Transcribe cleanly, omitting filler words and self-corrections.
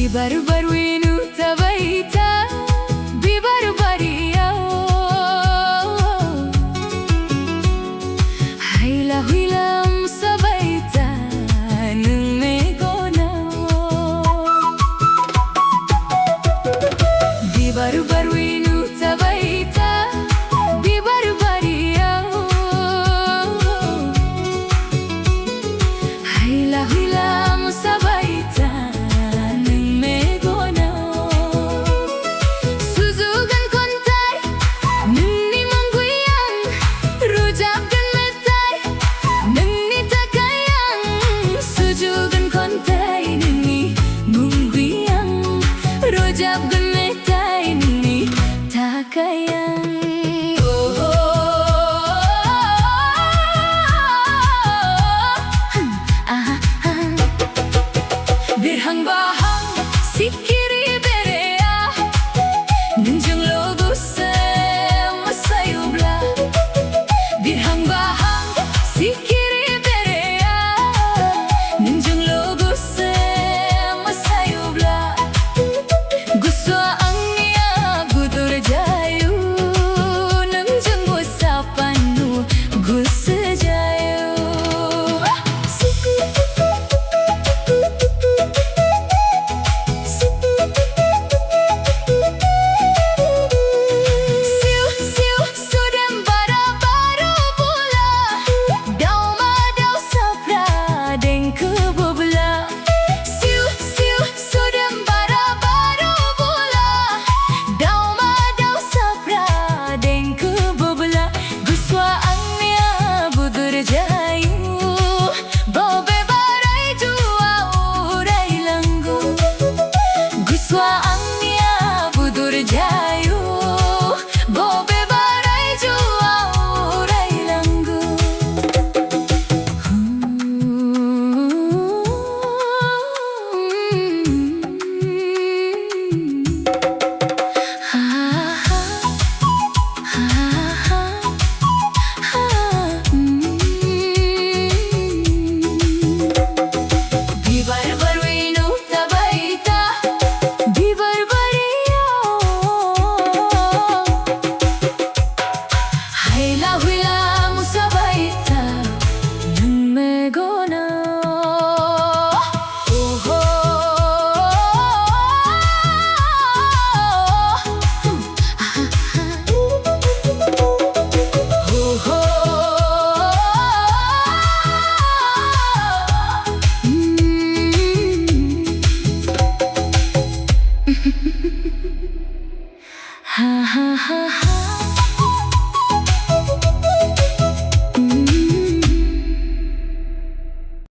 Baru-baru ini tabaita Bibaru-baria Haila-huilam sabaita Nung megona Bibaru-baru ini tabaita Bibaru-baria Haila-huilam sabaita Rojab gemetai ni takayang Birhang bahang sikiri berea Nunjung logo se masayubla Birhang bahang sikiri berea Nunjung logo se masayubla Guswa angnya gudur jayu Nunjung usapanu gusa jayu Siu-siu sudem bara-baru bula Daw-madaw sapra dengku bubla Siu-siu sudem bara-baru bula Daw-madaw sapra dengku bubla Guswa angnya budur jayu Bobe barai jua urai langgu Guswa angnya budur jayu Bobe barai jua urai langgu Bibaru-baru ini tabaita Bibaru-baria Haila-huilam sabaita Nung megona Ha ha ha ha